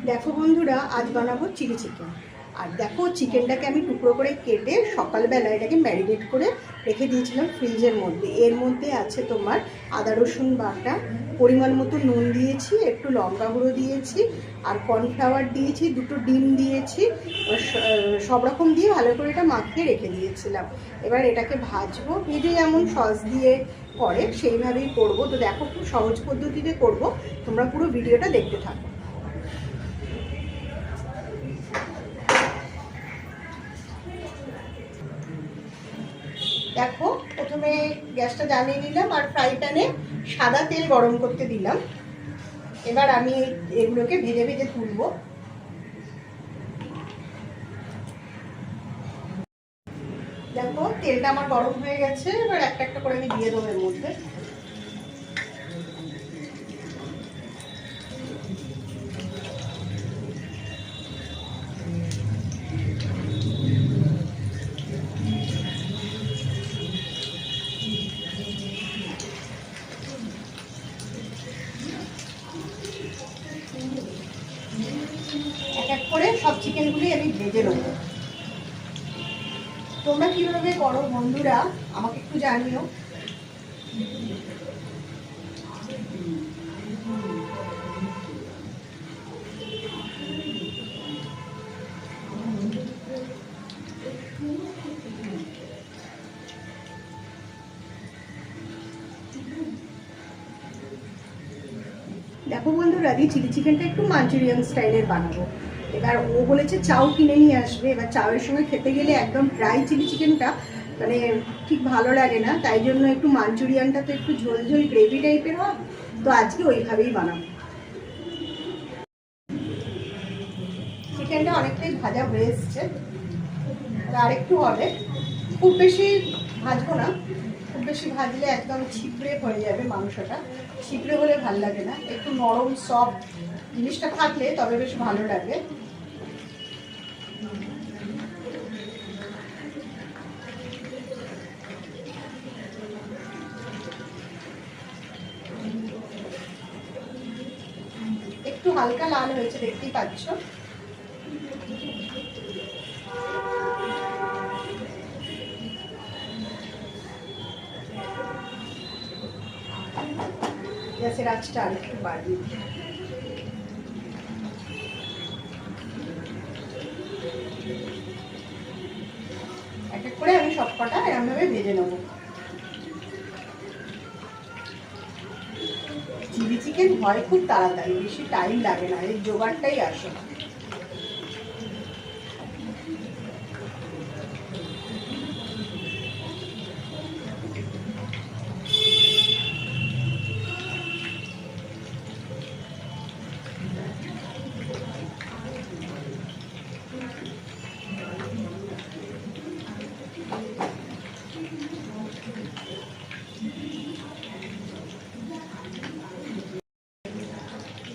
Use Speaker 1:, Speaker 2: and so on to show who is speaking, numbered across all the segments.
Speaker 1: দেখো বন্ধুরা, আজ বানাবো চিলি চিকেন। আর দেখো, চিকেনটাকে আমি টুকরো করে কেটে সকালবেলা এটাকে ম্যারিনেট করে রেখে দিয়েছিলাম ফ্রিজের মধ্যে। এর মধ্যে আছে তোমার আদা রসুন বাটা, পরিমাণ মতো নুন দিয়েছি, একটু লঙ্কা গুঁড়ো দিয়েছি, আর কর্নফ্লাওয়ার দিয়েছি, দুটো ডিম দিয়েছি, সব রকম দিয়ে ভালো করে এটা মাখিয়ে রেখে দিয়েছিলাম। এবার এটাকে ভাজবো, ভেজে যেমন সস দিয়ে করে সেইভাবেই করবো। তো দেখো, খুব সহজ পদ্ধতিতে করব, তোমরা পুরো ভিডিওটা দেখতে থাকো। দেখো, প্রথমে গ্যাসটা জ্বালিয়ে নিলাম আর ফ্রাই প্যানে সাদা তেল গরম করতে দিলাম। এবার আমি এগুলোকে ভেজে ভেজে তুলব। দেখো, তেলটা আমার গরম হয়ে গেছে, এবার একটা একটা করে আমি দিয়ে দেবো এর মধ্যে। এক এক করে সব চিকেনগুলি আমি ভেজে নেবো। তোমরা কিভাবে করো বন্ধুরা, আমাকে একটু জানিও। দেখো বন্ধুরা, এই চিলি চিকেনটা একটু মাঞ্চুরিয়ান স্টাইলের বানাবো। এবার ও বলেছে চাউ কিনে নিয়ে আসবে। এবার চাউয়ের সঙ্গে খেতে গেলে একদম ড্রাই চিলি চিকেনটা মানে ঠিক ভালো লাগে না, তাই জন্য একটু মাঞ্চুরিয়ানটা তো একটু ঝোল ঝোল গ্রেভি টাইপের হয়, তো আজকে ওইভাবেই বানাবো। চিকেনটা অনেকটাই ভাজা হয়ে এসছে, আর একটু হবে, খুব বেশি ভাজবো না। খুব বেশি ভাজলে একদম ছিপড়ে হয়ে যাবে মাংসটা, ছিপড়ে হলে ভালো লাগে না। একটু নরম সফট জিনিসটা থাকলে তবে বেশ ভালো লাগে। একটু হালকা লাল হয়েছে, দেখতেই পাচ্ছ। গ্যাসের আঁচটা আর একটু বাড়িয়ে এক এক করে আমি সব কটা এরমভাবে ভেজে নেব। চিলি চিকেন হয় খুব তাড়াতাড়ি, বেশি টাইম লাগে না, এই জোগাড়টাই আসে।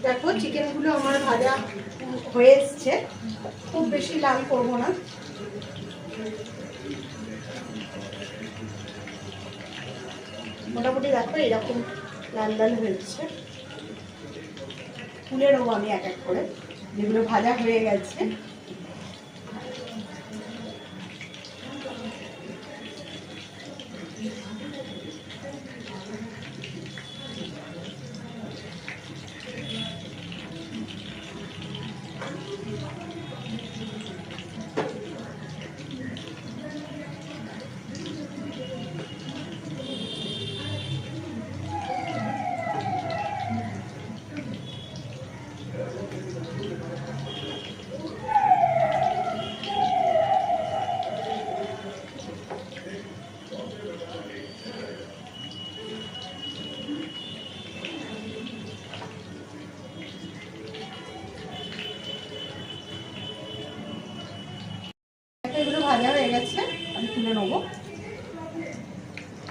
Speaker 1: দেখো, চিকেনগুলো আমার ভাজা হয়ে এসছে, খুব বেশি লাল করবো না। মোটামুটি দেখো এরকম লাল লাল হয়েছে। তুলে নেবো আমি এক এক করে, যেগুলো ভাজা হয়ে গেছে। এগুলো ভাজা হয়ে গেছে, আমি তুলে নেবো।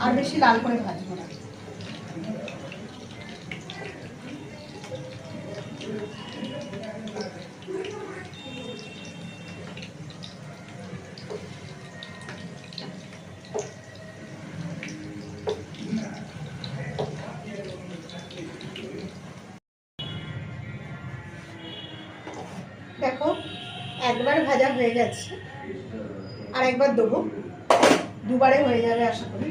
Speaker 1: আর বেশি লাল করে ভাজবো না। দেখো একবার ভাজা হয়ে গেছে, আর একবার দেবো, দুবারে হয়ে যাবে আশা করি।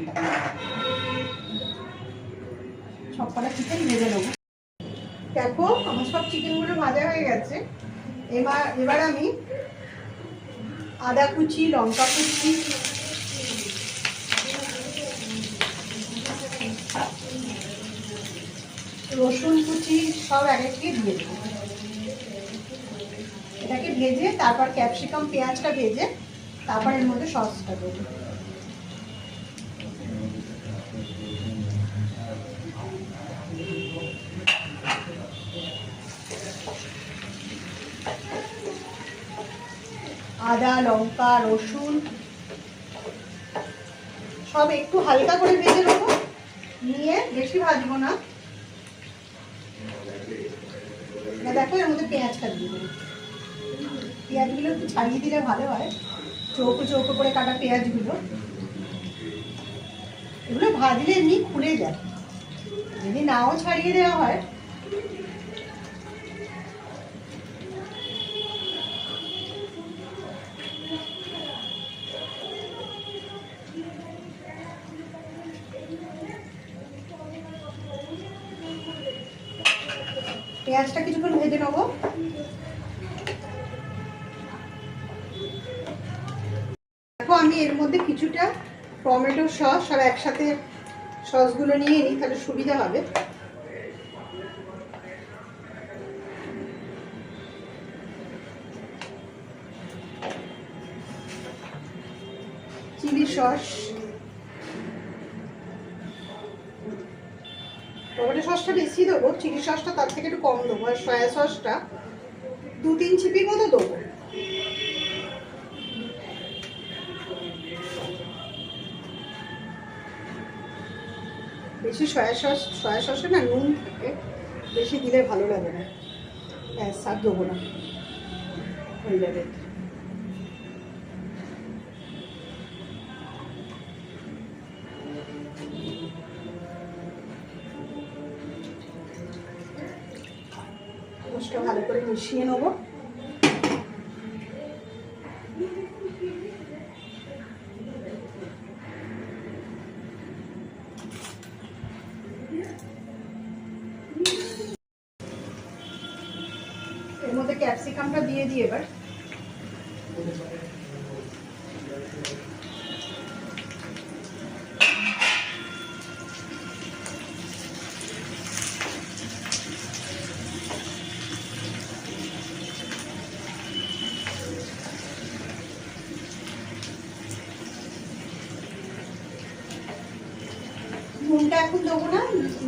Speaker 1: সবকটা চিকেন ভেজে নেবো। দেখো আমার সব চিকেনগুলো ভাজা হয়ে গেছে। এবার আমি আদা কুচি, লঙ্কা কুচি, রসুন কুচি সব এক এক দিয়ে দিয়ে দেবো। এটাকে ভেজে তারপর ক্যাপসিকাম পেঁয়াজটা ভেজে তারপর এর মধ্যে সসটা দেবো। আদা, লঙ্কা, রসুন সব একটু হালকা করে ভেজে নেবো, নিয়ে বেশি ভাজবো না। দেখো এর মধ্যে পেঁয়াজটা দিয়ে দেবো। পেঁয়াজগুলো একটু ছাড়িয়ে দিলে ভালো হয়, চৌকো চৌকো করে কাটা পেঁয়াজগুলো। এগুলো ভাজলে এমনি খুলে যায়, যদি নাও ছাড়িয়ে দেওয়া হয়। পেঁয়াজটা কিছুক্ষণ ভেজে নেবো। দেখো আমি এর মধ্যে কিছুটা টমেটো সস সব একসাথে সসগুলো নিয়ে নিই, তাহলে সুবিধা হবে। চিলি সস, টমেটো সসটা বেশি দেবো, চিলি সসটা তার থেকে একটু কম দেবো, আর সয়া সসটা 2-3 চিপি মতো দেবো। বেশি সয়া সসে না নুন থাকে, বেশি দিলে ভালো লাগে না। আর দেবো না, হয়ে যাবে। মশলা ভালো করে মিশিয়ে নেবো। এর মধ্যে ক্যাপসিকামটা দিয়ে দিই এবার। নুনটা এখন দেবো না,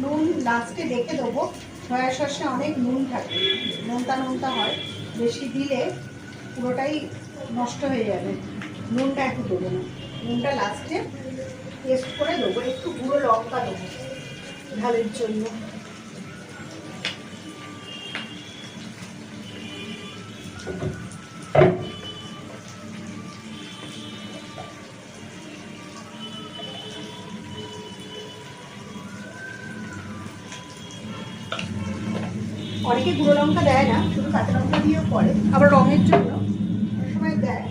Speaker 1: নুন লাস্টে দেখে দেবো। সয়া সসে অনেক নুন থাকে, নোনতা হয়, বেশি দিলে পুরোটাই নষ্ট হয়ে যাবে। নুনটা একটু দেবো না, নুনটা লাস্টে টেস্ট করে দেবো। একটু গুঁড়ো লঙ্কা দেবো ঝালের জন্য। অনেকে গুঁড়ো লঙ্কা দেয় না, শুধু কাঁচা লঙ্কা দিয়েও করে, আবার রঙের জন্য সময় দেয়।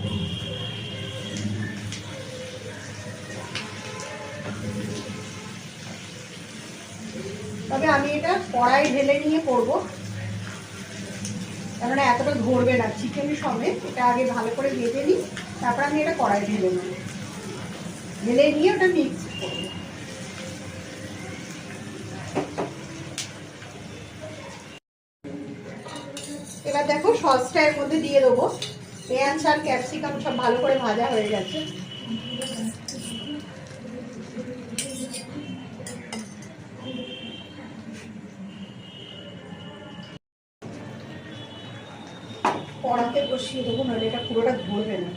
Speaker 1: তবে আমি এটা কড়াই ঢেলে নিয়ে করবো, কেননা এতটা ধরবে না চিকেনের সমেত। এটা আগে ভালো করে ভেজে নিই, তারপর আমি এটা কড়াই ঢেলে নেব, ঢেলে নিয়ে ওটা মিক্স করবো। এবার দেখো সসটা এর মধ্যে দিয়ে দেবো। পেঁয়াজ আর ক্যাপসিকাম সব ভালো করে ভাজা হয়ে গেছে। কড়াতে বসিয়ে দেবো, নইলে এটা পুরোটা ধরবে না।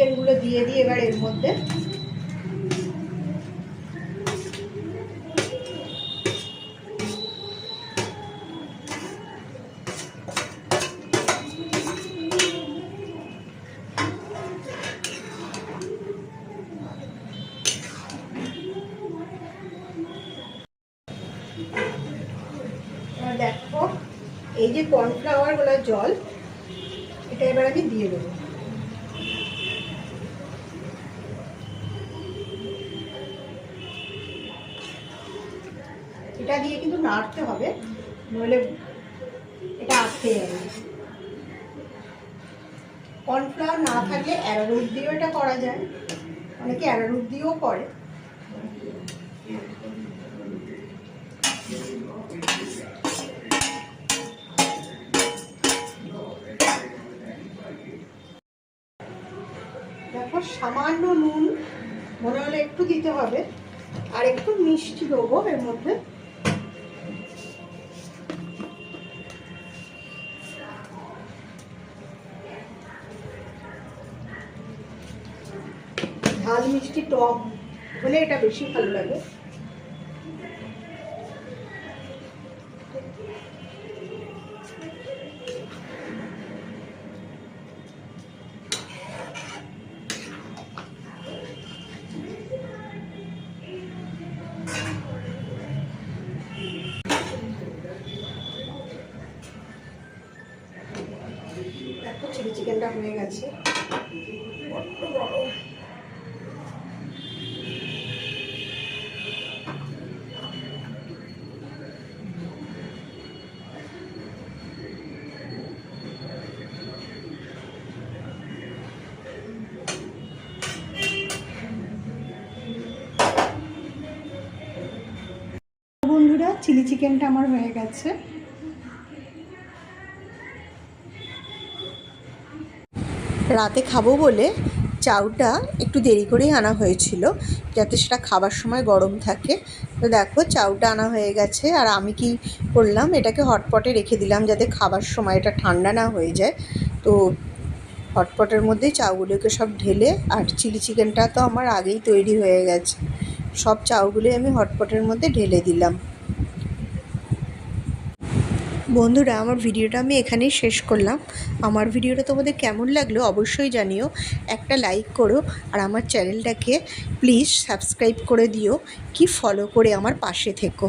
Speaker 1: চিকেনগুলো দিয়ে দিই এবার এর মধ্যে। দেখো এই যে কর্নফ্লাওয়ার গুলো জল, এটা এবার আমি দিয়ে দেবো। এটা দিয়ে কিন্তু নাড়তে হবে, নইলে এটা আটকে যাবে। কর্নফ্লাওয়ার না থাকলে অ্যারারুট দিয়েও এটা করা যায়, অনেকে অ্যারারুট দিয়েও করে। দেখো সামান্য নুন মনে হলে একটু দিতে হবে, আর একটু মিষ্টি দেবো এর মধ্যে। ঝাল মিষ্টি টক হলে এটা বেশি ভালো লাগে। দেখো চিলি চিকেনটা হয়ে গেছে। বন্ধুরা চিলি চিকেনটা আমার হয়ে গেছে। রাতে খাবো বলে চাউটা একটু দেরি করেই আনা হয়েছিল, যাতে সেটা খাবার সময় গরম থাকে। তো দেখো চাউটা আনা হয়ে গেছে, আর আমি কি করলাম, এটাকে হটপটে রেখে দিলাম যাতে খাবার সময় এটা ঠান্ডা না হয়ে যায়। তো হটপটের মধ্যে চাউগুলোকে সব ঢেলে, আর চিলি চিকেনটা তো আমার আগেই তৈরি হয়ে গেছে, সব চাউগুলোই আমি হটপটের মধ্যে ঢেলে দিলাম। বন্ধুরা আমার ভিডিওটা আমি এখানেই শেষ করলাম। আমার ভিডিওটা তোমাদের কেমন লাগলো অবশ্যই জানিও, একটা লাইক করো, আর আমার চ্যানেলটাকে প্লিজ সাবস্ক্রাইব করে দিও, কি ফলো করে আমার পাশে থেকো।